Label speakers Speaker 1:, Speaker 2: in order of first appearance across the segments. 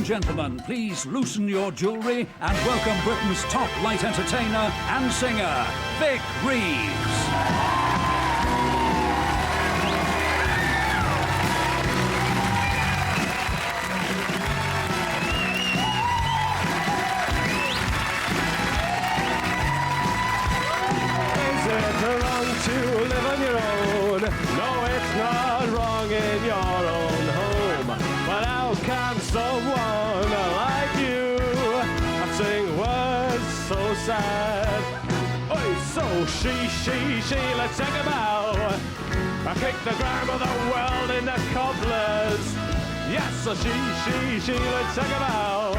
Speaker 1: gentlemen, please loosen your jewellery and welcome Britain's top light entertainer and singer, Vic Reeves.
Speaker 2: To live on your own. No, it's not wrong in your own home. But how can someone like you sing words so sad? Oh, so she, let's take a bow. I kick the ground of the world in the cobblers. Yes, so she, let's take a bow.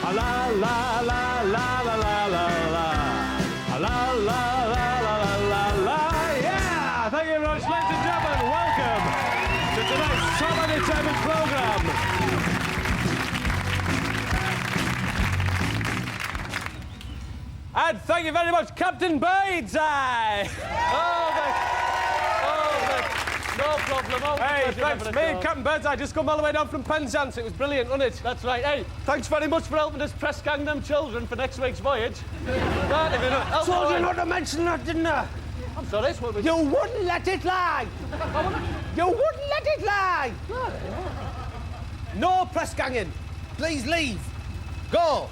Speaker 2: La la la la la la la la la la la. Thank you very much, ladies and gentlemen. Welcome to tonight's Top Entertainment programme. And thank you very much, Captain Birdseye.
Speaker 3: No problem.
Speaker 2: Hey, thanks, me, Captain Birdseye, just come all the way down from Penzance. It was brilliant, wasn't it?
Speaker 3: That's right. Hey, thanks very much for helping us press gang them children for next week's voyage.
Speaker 4: Told you not to mention that, didn't I?
Speaker 3: I'm sorry, what was...
Speaker 4: You wouldn't let it lie! You wouldn't let it lie! No press ganging. Please leave. Go.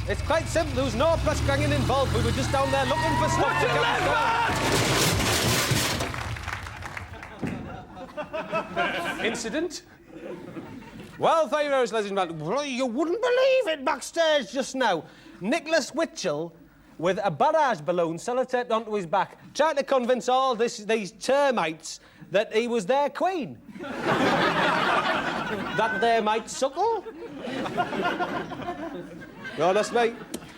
Speaker 2: It's quite simple. There was no press ganging involved. We were just down there looking for stuff to get Incident? Well, thank you very much, ladies and gentlemen. You wouldn't believe it backstage just now. Nicholas Witchell, with a barrage balloon sellotaped onto his back, trying to convince all these termites that he was their queen. That they might suckle. No, that's me.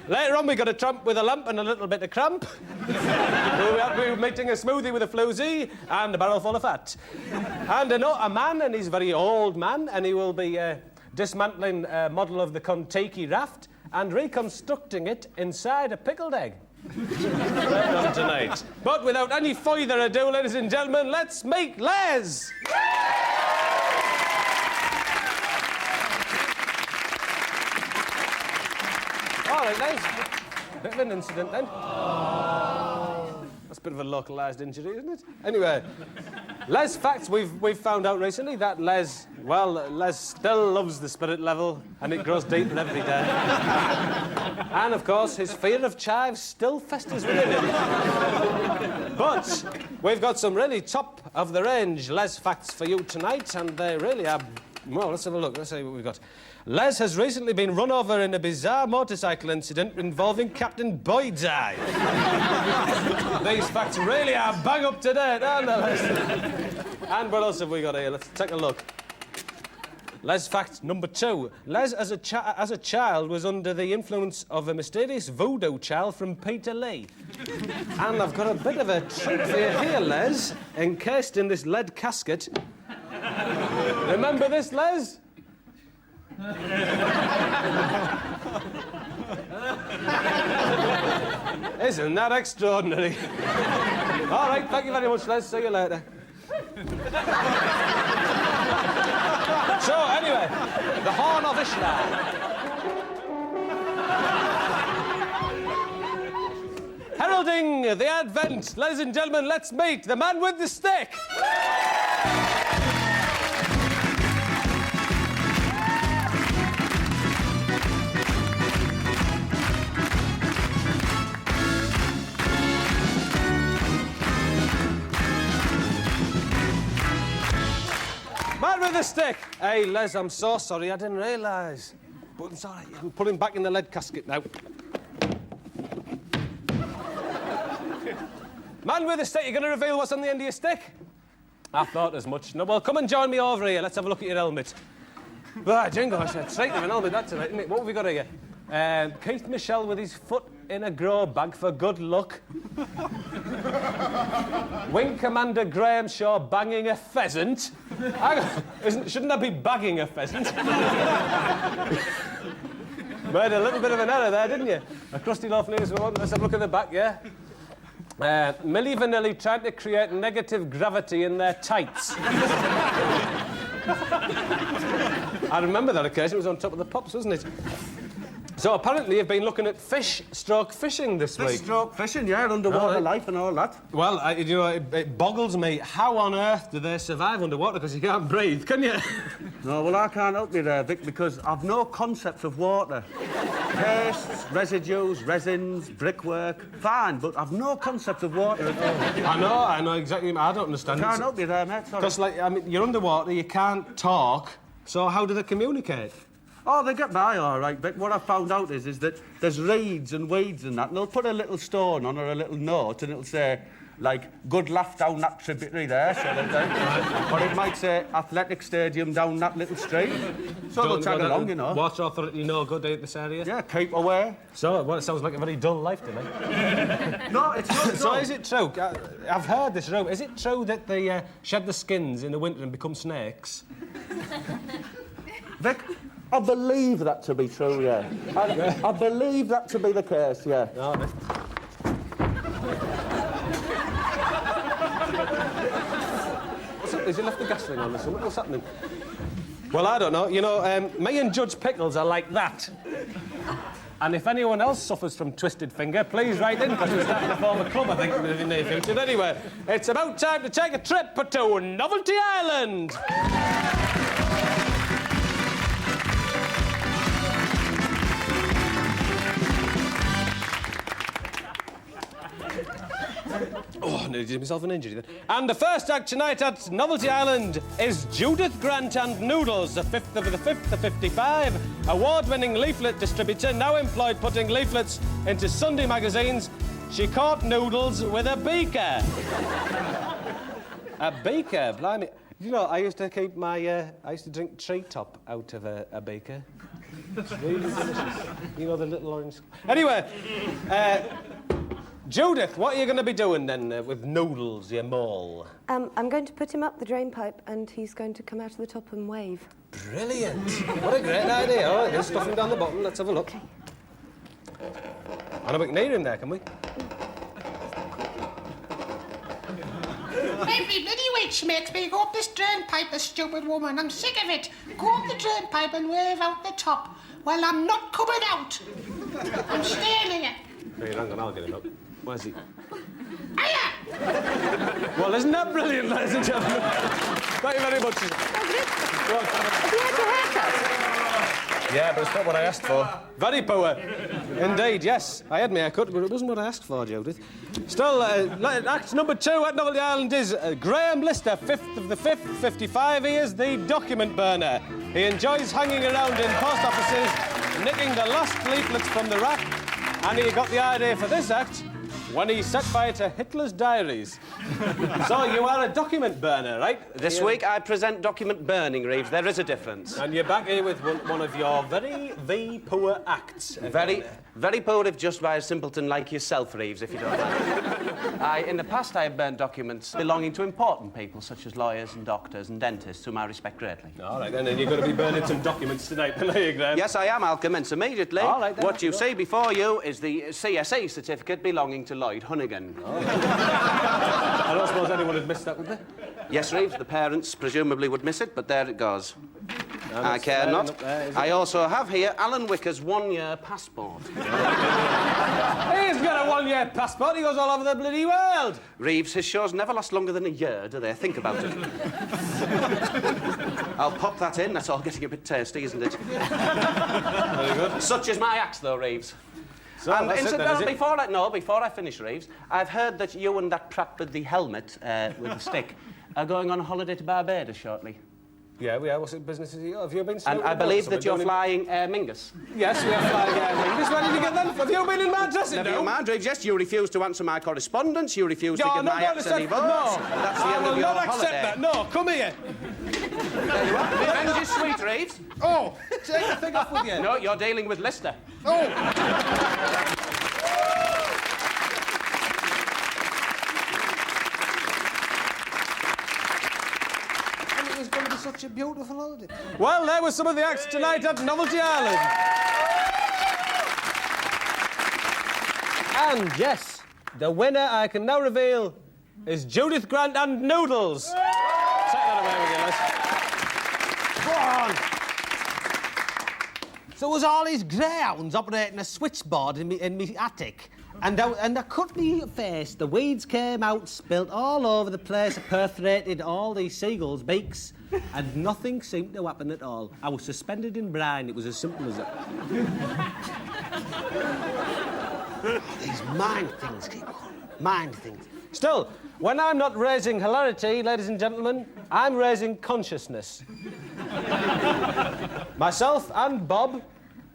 Speaker 2: Later on, we got a tramp with a lamp and a little bit of cramp. We were making a smoothie with a floozy and a barrel full of fat. And a man, and he's a very old man, and he will be dismantling a model of the Contiki raft and reconstructing it inside a pickled egg. Later on tonight. But without any further ado, ladies and gentlemen, let's meet Les! All right, Les. Bit of an incident, then. That's a bit of a localised injury, isn't it? Anyway, Les facts. We've found out recently that Les still loves the spirit level, and it grows deeper every day. And, of course, his fear of chives still festers within him. But we've got some really top-of-the-range Les facts for you tonight, and they really are... Well, let's have a look. Let's see what we've got. Les has recently been run over in a bizarre motorcycle incident involving Captain Birdseye. These facts really are bang up to date, aren't they, Les? And what else have we got here? Let's take a look. Les fact number 2. Les, as a child, was under the influence of a mysterious voodoo child from Peter Lee. And I've got a bit of a treat for you here, Les, encased in this lead casket. Remember this, Les? Isn't that extraordinary? All right, thank you very much, Les. See you later. So, anyway, the Horn of Ishtar. Heralding the advent, ladies and gentlemen, let's meet the man with the stick. Man with the stick! Hey, Les, I'm so sorry, I didn't realise. But it's all right, I'm putting back in the lead casket now. Man with the stick, you're going to reveal what's on the end of your stick? I thought as much. No, well, come and join me over here. Let's have a look at your helmet. Right, Jingo, I should straighten of an helmet that tonight, isn't it? What have we got here? Keith Michelle with his foot in a grow bag for good luck. Wing Commander Graham Shaw banging a pheasant. Shouldn't that be bagging a pheasant? Made a little bit of an error there, didn't you? A crusty loaf news. Let's have a look at the back, yeah? Milli Vanilli trying to create negative gravity in their tights. I remember that occasion. It was on top of the pops, wasn't it? So apparently you've been looking at fishing this week.
Speaker 4: Stroke fishing, yeah, underwater life and all that.
Speaker 2: Well, it boggles me. How on earth do they survive underwater? Because you can't breathe, can you?
Speaker 4: No, well, I can't help you there, Vic, because I've no concept of water. Pastes, residues, resins, brickwork, fine, but I've no concept of water at all.
Speaker 2: I know exactly. I don't understand.
Speaker 4: Can't help you there, mate, sorry.
Speaker 2: Because, like, I mean, you're underwater, you can't talk, so how do they communicate?
Speaker 4: Oh, they get by all right, Vic. What I found out is that there's reeds and weeds and that, and they'll put a little stone on or a little note, and it'll say, like, good laugh down that tributary there, sort of thing. Or it might say, athletic stadium down that little street. So they'll tag along, you know.
Speaker 2: Water Authority no good at this area?
Speaker 4: Yeah, keep away.
Speaker 2: So, well, it sounds like a very dull life to me.
Speaker 4: No, it's not.
Speaker 2: So is it true? I've heard this rumour. Is it true that they shed the skins in the winter and become snakes?
Speaker 4: Vic, I believe that to be true, yeah. I believe that to be the case, yeah.
Speaker 2: No, no. What's up? Has he left the gas thing on or something? What's happening? Well, I don't know. You know, me and Judge Pickles are like that. And if anyone else suffers from twisted finger, please write in, because we're starting to form a club, I think, in the near future. Anyway, it's about time to take a trip to Novelty Island. Oh, I nearly did myself an injury then. And the first act tonight at Novelty Island is Judith Grant and Noodles, the 5th of the 5th of 55, award-winning leaflet distributor, now employed putting leaflets into Sunday magazines. She caught Noodles with a beaker. A beaker, blimey. You know, I used to keep my, I used to drink treetop out of a beaker. It's really delicious. You know, the little orange... Anyway, Judith, what are you going to be doing then with Noodles, your mole?
Speaker 5: I'm going to put him up the drain pipe and he's going to come out of the top and wave.
Speaker 2: Brilliant. What a great idea. All right, then stuff him down the bottom. Let's have a look.
Speaker 5: Okay.
Speaker 2: I know we can hear him there, can we?
Speaker 6: Every bloody witch makes me go up this drain pipe, a stupid woman. I'm sick of it. Go up the drain pipe and wave out the top. Well, I'm not coming out. I'm staying here.
Speaker 2: Hey, hang on, I'll get him up. Where's he?
Speaker 6: Hiya!
Speaker 2: Well, isn't that brilliant, ladies and gentlemen? Thank you very much.
Speaker 5: Have you had your haircut?
Speaker 2: Yeah, but it's not what I asked for. Very poor. Indeed, yes. I had my haircut, but it wasn't what I asked for, Judith. Still, act number 2 at Novelty Island is Graham Lister, 5th of the 5th, 55. He is the document burner. He enjoys hanging around in post offices, nicking the last leaflets from the rack, and he got the idea for this act when he set fire to Hitler's diaries. So you are a document burner, right?
Speaker 3: This week I present document burning, Reeves. There is a difference.
Speaker 2: And you're back here with one of your very poor acts.
Speaker 3: Very poor if just by a simpleton like yourself, Reeves, if you don't mind. In the past, I have burnt documents belonging to important people, such as lawyers and doctors and dentists, whom I respect greatly.
Speaker 2: All right, then, and you're going to be burning some documents tonight, then, are you, Graham?
Speaker 3: Yes, I am. I'll commence immediately.
Speaker 2: All right, then.
Speaker 3: What you see before you is the CSE certificate belonging to Lloyd Hunnigan.
Speaker 2: I don't suppose anyone would miss that, would they?
Speaker 3: Yes, Reeves, the parents presumably would miss it, but there it goes. I care not. I also have here Alan Wicker's 1-year passport.
Speaker 2: He's got a 1-year passport. He goes all over the bloody world.
Speaker 3: Reeves, his shows never last longer than a year, do they? Think about it. I'll pop that in. That's all getting a bit tasty, isn't it?
Speaker 2: Very good.
Speaker 3: Such is my act, though, Reeves.
Speaker 2: So,
Speaker 3: And
Speaker 2: that's it then, is
Speaker 3: incidentally,
Speaker 2: it?
Speaker 3: before I finish, Reeves, I've heard that you and that prat with the helmet, with the stick, are going on holiday to Barbados shortly.
Speaker 2: Yeah, we are. What's the business? Have you been...
Speaker 3: And I believe that you're flying Air Mingus.
Speaker 2: Yes, we are flying Air Mingus. Where did you get that? Have you been in my dressing
Speaker 3: Never
Speaker 2: room?
Speaker 3: mind, Reeves. Yes, you refuse to answer my correspondence. You refuse to give my acts any votes.
Speaker 2: No,
Speaker 3: That's the
Speaker 2: I
Speaker 3: end
Speaker 2: will
Speaker 3: of your
Speaker 2: not accept
Speaker 3: holiday.
Speaker 2: that. No, come here.
Speaker 3: There you are. Revenge is sweet, Reeves.
Speaker 2: Oh, take the thing off with you.
Speaker 3: No, you're dealing with Lister.
Speaker 2: It's going to be such a beautiful holiday. Well, there were some of the acts tonight at Novelty Island. And yes, the winner I can now reveal is Judith Grant and Noodles. Take that away with you, Les. Go on. So it was all these greyhounds operating a switchboard in me attic. And I cut me face, the weeds came out, spilt all over the place, I perforated all these seagulls' beaks, and nothing seemed to happen at all. I was suspended in brine, it was as simple as that. These mind things keep on. Mind things. Still, when I'm not raising hilarity, ladies and gentlemen, I'm raising consciousness. Myself and Bob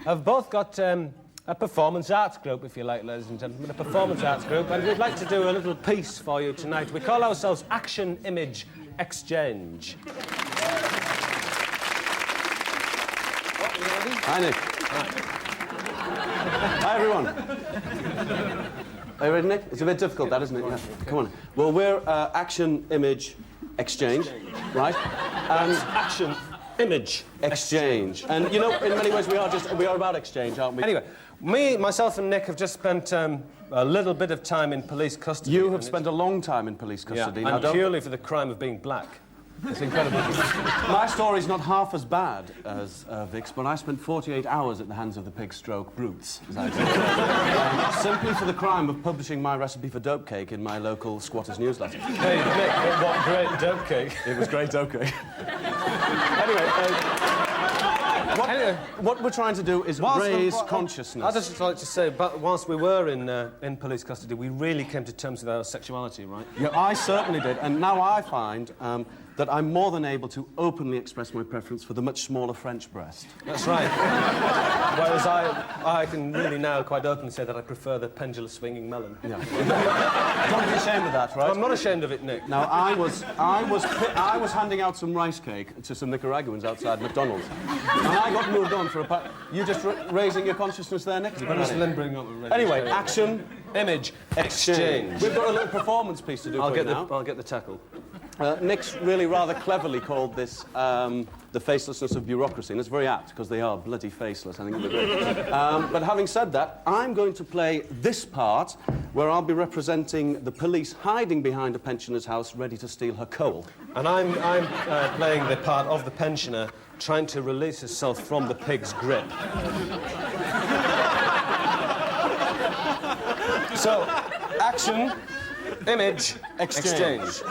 Speaker 2: have both got a performance arts group, if you like, ladies and gentlemen, a performance arts group, and we'd like to do a little piece for you tonight. We call ourselves Action Image Exchange.
Speaker 3: Hi, Nick. Hi, everyone. Are you ready, Nick? It's a bit difficult, that, isn't it? Yeah. Come on. Well, we're Action Image Exchange, right? And
Speaker 2: Action Image
Speaker 3: Exchange. And, you know, in many ways, we are about exchange, aren't we?
Speaker 2: Anyway, myself and Nick have just spent a little bit of time in police custody.
Speaker 3: You have spent a long time in police custody.
Speaker 2: Yeah, and purely for the crime of being black.
Speaker 3: It's incredible. My story's not half as bad as Vic's, but I spent 48 hours at the hands of the pig-stroke brutes, as I say. Simply for the crime of publishing my recipe for dope cake in my local squatters' newsletter.
Speaker 2: Hey, Nick, what great dope cake.
Speaker 3: It was great dope cake. Anyway, what we're trying to do is raise consciousness.
Speaker 2: I'd just like to say, but whilst we were in police custody, we really came to terms with our sexuality, right?
Speaker 3: Yeah, I certainly did, and now I find that I'm more than able to openly express my preference for the much smaller French breast.
Speaker 2: That's right. Whereas I can really now quite openly say that I prefer the pendulum swinging melon.
Speaker 3: Yeah. Don't be ashamed of that, right?
Speaker 2: I'm not ashamed of it, Nick.
Speaker 3: Now, I was handing out some rice cake to some Nicaraguans outside McDonald's, and I got moved on for a You just raising your consciousness there, Nick? Anyway, Action
Speaker 2: Image Exchange.
Speaker 3: We've got a little performance piece to do for you now.
Speaker 2: I'll get the tackle.
Speaker 3: Nick's really rather cleverly called this the facelessness of bureaucracy, and it's very apt, because they are bloody faceless. I think it'll be great. But having said that, I'm going to play this part, where I'll be representing the police hiding behind a pensioner's house, ready to steal her coal.
Speaker 2: And I'm playing the part of the pensioner trying to release herself from the pig's grip. So, Action Image Exchange.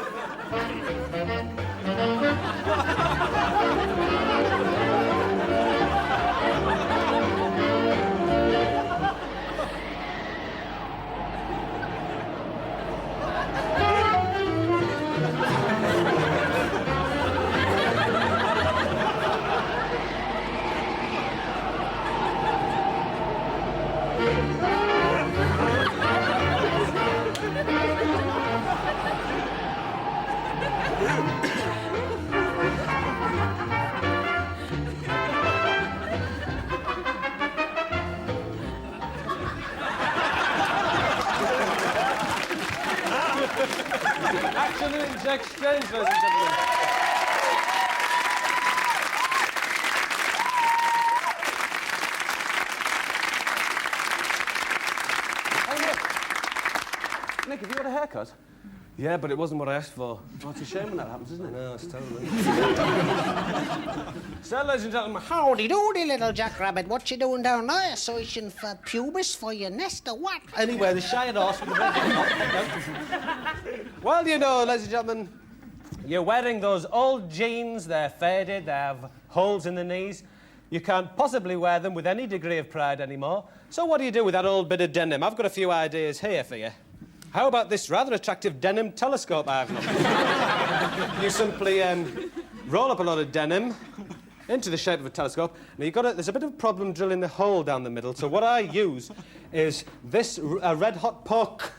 Speaker 2: Action Image Exchange, ladies and gentlemen.
Speaker 3: Nick, have you got a haircut?
Speaker 2: Yeah, but it wasn't what I asked for.
Speaker 3: Oh, it's a shame when that happens, isn't it?
Speaker 2: No, it's terrible. So, ladies and gentlemen,
Speaker 6: Howdy doody, little jackrabbit. What you doing down there? Searching for pubis for your nest or what?
Speaker 2: anyway, the shire horse with the red. Well, you know, ladies and gentlemen, you're wearing those old jeans. They're faded. They have holes in the knees. You can't possibly wear them with any degree of pride anymore. So what do you do with that old bit of denim? I've got a few ideas here for you. How about this rather attractive denim telescope I've got? You simply roll up a lot of denim into the shape of a telescope. Now, there's a bit of a problem drilling the hole down the middle, so what I use is this red-hot poke.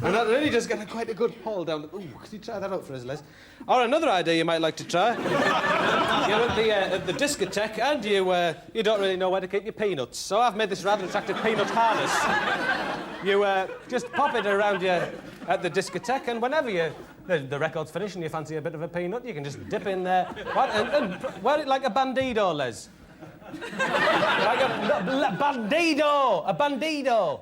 Speaker 2: And that really does get quite a good hole down the... Ooh, could you try that out for us, Les? Or another idea you might like to try. You're at the discotheque and you don't really know where to keep your peanuts. So I've made this rather attractive peanut harness. You just pop it around you at the discotheque, and whenever the record's finished and you fancy a bit of a peanut, you can just dip in there. What? And wear it like a bandido, Les. Like a bandido! A bandido!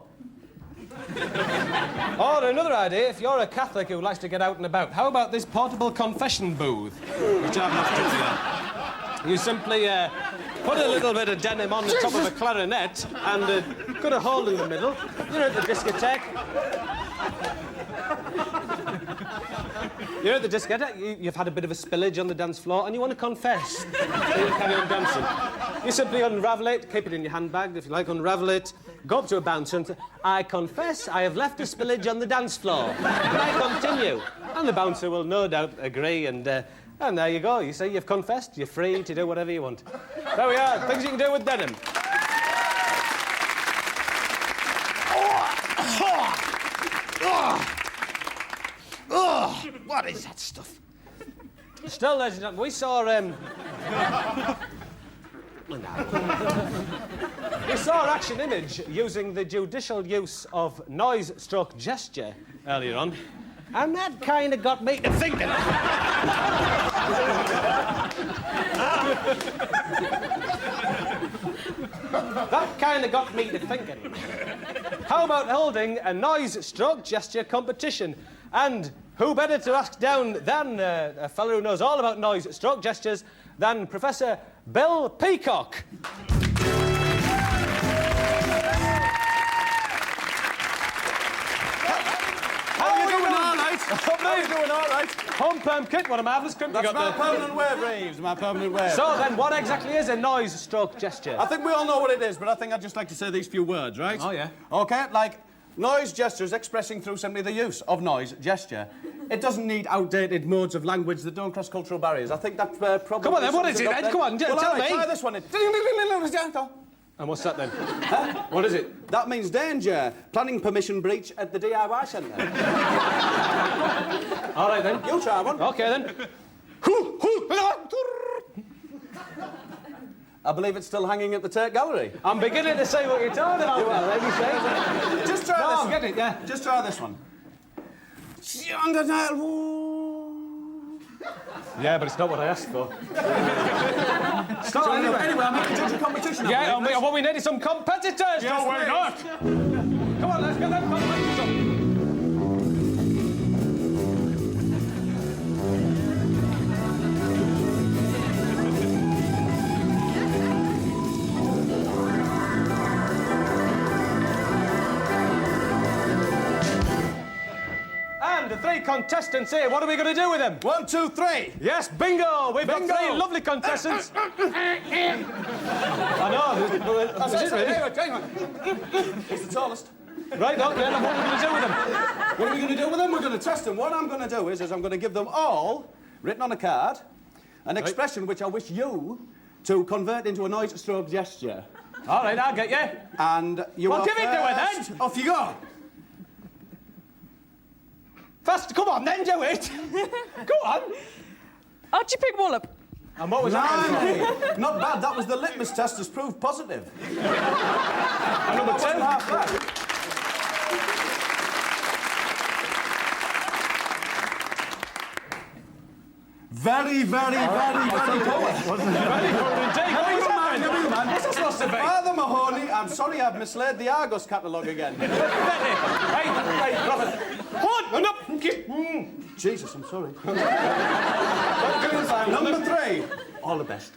Speaker 2: Or another idea, if you're a Catholic who likes to get out and about, how about this portable confession booth? Which I've not put here. You simply put a little bit of denim on the top of a clarinet and cut a hole in the middle. You're at the discotheque. You're at the discotheque, you've had a bit of a spillage on the dance floor and you want to confess. So you carry on dancing. You simply unravel it, keep it in your handbag if you like, unravel it, go up to a bouncer and say, I confess I have left a spillage on the dance floor. Can I continue? And the bouncer will no doubt agree and there you go. You say you've confessed, you're free to do whatever you want. There we are, things you can do with denim.
Speaker 7: What is that stuff?
Speaker 2: Still, ladies and gentlemen, we saw we saw Action Image using the judicial use of noise-gesture earlier on, and that kind of got me to thinking. That kind of got me to thinking. How about holding a noise-gesture competition? And who better to ask down than a fellow who knows all about noise-gestures than Professor Bill Peacock?
Speaker 4: How are you doing, all right? How are you doing, all right?
Speaker 2: Home perm kit, what a marvellous kit you
Speaker 4: That's
Speaker 2: got
Speaker 4: my
Speaker 2: there.
Speaker 4: permanent wave, Reeves, my permanent wave.
Speaker 2: So then, what exactly is a noise-gesture?
Speaker 4: I think we all know what it is, but I think I'd just like to say these few words, right?
Speaker 2: Oh, yeah.
Speaker 4: OK, like, noise gestures expressing through simply the use of noise gesture. It doesn't need outdated modes of language that don't cross cultural barriers. I think that probably...
Speaker 2: Come on then, what is it
Speaker 4: sums
Speaker 2: then?
Speaker 4: up
Speaker 2: Come on,
Speaker 4: well,
Speaker 2: tell me.
Speaker 4: Try this one.
Speaker 2: And what's that then? Huh? What is it?
Speaker 4: That means danger. Planning permission breach at the DIY centre.
Speaker 2: All right then.
Speaker 4: You try one.
Speaker 2: OK then.
Speaker 4: I believe it's still hanging at the Tate Gallery.
Speaker 2: I'm beginning to say what you're talking about. You are, let me say.
Speaker 4: Just try
Speaker 2: No,
Speaker 4: this.
Speaker 2: get it, yeah.
Speaker 4: Just try this one.
Speaker 2: Yeah, but it's not what I asked for. Stop anyway.
Speaker 4: Anyway, I'm here to judge a competition.
Speaker 2: Yeah, and what we need is some competitors.
Speaker 4: Yeah, why not?
Speaker 2: Come on, let's get them competitors up. And the three contestants here, what are we going to do with them?
Speaker 4: 1, 2, 3.
Speaker 2: Yes, bingo! We've got three lovely contestants. I know. Is it really?
Speaker 4: He's the tallest.
Speaker 2: Right, okay, then what are we going to do with them?
Speaker 4: What are we going to do with them? We're going to test them. What I'm going to do is I'm going to give them all, written on a card, an expression which I wish you to convert into a noise-stroke gesture.
Speaker 2: All right, I'll get you.
Speaker 4: And you
Speaker 2: Well,
Speaker 4: are
Speaker 2: give it to her
Speaker 4: first.
Speaker 2: then.
Speaker 4: Off you go.
Speaker 2: Fast, come on, then do it. Go on.
Speaker 8: How'd you pick Wallop?
Speaker 2: And what was that?
Speaker 4: Not bad. That was the litmus test has proved positive.
Speaker 2: Number two.
Speaker 4: Half bad. Very, very, very, very poor.
Speaker 2: Very good indeed. What is happening? What's that supposed to be?
Speaker 4: Father Mahoney, I'm sorry I've misled the Argos catalogue again.
Speaker 2: Hey, Robert. Hold up.
Speaker 4: Jesus, I'm sorry. Number 3. All the best.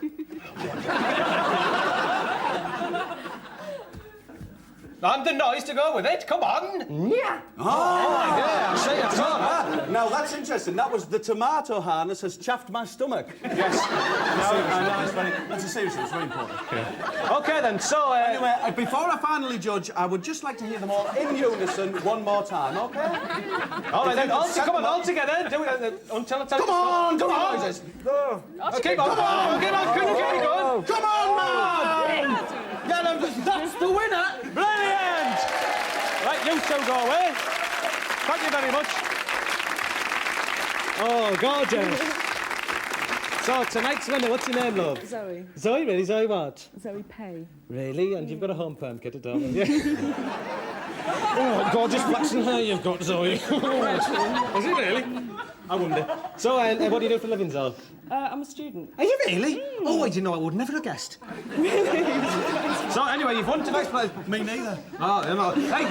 Speaker 2: And the noise to go with it. Come on. Yeah.
Speaker 4: Oh,
Speaker 2: Yeah, I see. I saw that.
Speaker 4: now that's interesting. That was the tomato harness has chaffed my stomach.
Speaker 2: Yes.
Speaker 4: That's a serious one. It's very important.
Speaker 2: Okay then. So
Speaker 4: Anyway, before I finally judge, I would just like to hear them all in unison one more time, okay?
Speaker 2: all right then. Come on, all together. Do it until I tell you.
Speaker 4: Come on, come on!
Speaker 2: Keep on. Come on. Keep going.
Speaker 4: Come on, man!
Speaker 2: That's the winner. Brilliant. Right, you two go away. Thank you very much. Oh, gorgeous. So tonight's winner, what's your name, love?
Speaker 8: Zoe.
Speaker 2: Zoe, really? Zoe what?
Speaker 8: Zoe Pay.
Speaker 2: Really? And you've got a home perm kit, don't you? Oh, gorgeous flaxen hair you've got, Zoe. Is it really? I wonder. So, what do you do for a living, Zoe?
Speaker 8: I'm a student.
Speaker 2: Are you really? Oh, I didn't know. I would never have guessed. So, anyway, you've won tonight's prize.
Speaker 4: Me neither.
Speaker 2: Oh, you know. Hey,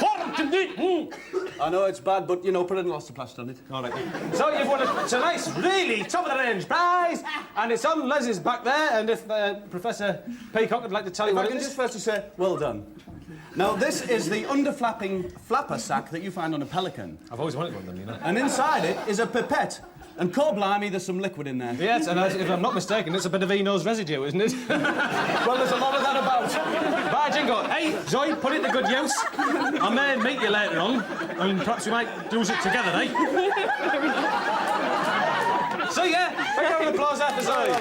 Speaker 2: what?
Speaker 3: I know it's bad, but, you know, put an elastoplast on it.
Speaker 2: All right. So you've won a nice, really top-of-the-range prize, and it's on Les's back there, and if Professor Peacock would like to tell you
Speaker 3: If I
Speaker 2: what
Speaker 3: can
Speaker 2: it is...
Speaker 3: just firstly say, well done. Now, this is the underflapping flapper sack that you find on a pelican.
Speaker 2: I've always wanted one of them, you know.
Speaker 3: And inside it is a pipette. And core blimey, there's some liquid in there.
Speaker 2: Yes, and if I'm not mistaken, it's a bit of Eno's residue, isn't it?
Speaker 3: Well, there's a lot of that about.
Speaker 2: Bye, Jingo. Hey, Zoe, put it to good use. I may meet you later on, and perhaps we might use it together, eh? So, yeah, big round of applause after Zoe.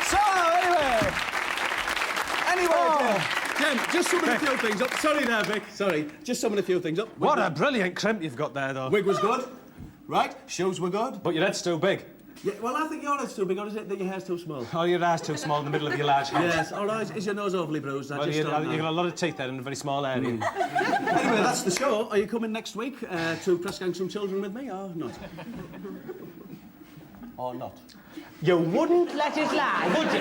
Speaker 3: So, anyway, Ken, just summing a few things up. Sorry there, Vic. Sorry. Just summing a few things up.
Speaker 2: What a brilliant crimp you've got there, though.
Speaker 3: Wig was good. Right? Shoes were good.
Speaker 2: But your head's too big.
Speaker 3: Yeah, well, I think your head's too big, or is it that your hair's too small?
Speaker 2: Oh, your eye's too small in the middle of your large head.
Speaker 3: Yes, all right. Is your nose overly bruised?
Speaker 2: Well, you've got a lot of teeth there in a very small area.
Speaker 3: Anyway, that's the show. Are you coming next week to press gang some children with me, or not? Or not?
Speaker 2: You wouldn't let it lie, would you?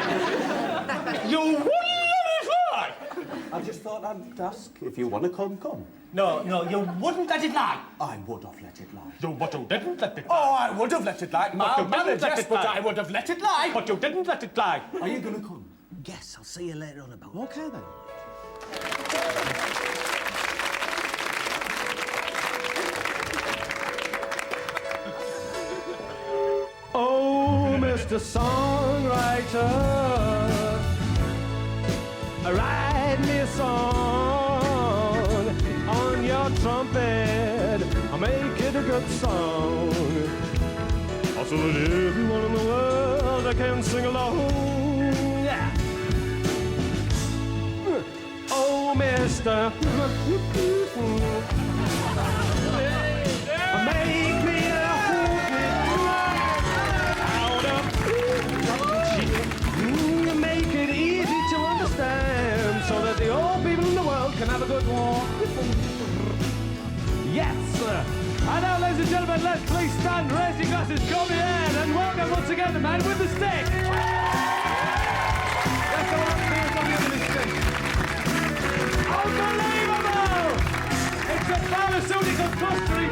Speaker 2: You wouldn't let it lie!
Speaker 3: I just thought I'd ask if you want to come.
Speaker 2: No, you wouldn't let it lie.
Speaker 3: I would have let it lie.
Speaker 2: But you didn't let it lie.
Speaker 3: Oh, I would have let it lie.
Speaker 2: you didn't let it lie.
Speaker 3: I would have let it lie.
Speaker 2: But you didn't let it lie.
Speaker 3: Are you going to come?
Speaker 4: Yes, I'll see you later on about.
Speaker 3: Okay, then.
Speaker 2: Oh, Mr. Songwriter, write me a song on your trumpet. I'll make it a good song, so that everyone in the world can sing along. Yeah. Oh, Mr. Make me a out of make it easy to understand, so that the old people in the world can have a good walk. Yes, sir. And now, ladies and gentlemen, let's please stand, raise your glasses, come in, and welcome once again the man with the stick. That's the one who's on the end of his stick. Unbelievable! It's a pharmaceutical clustering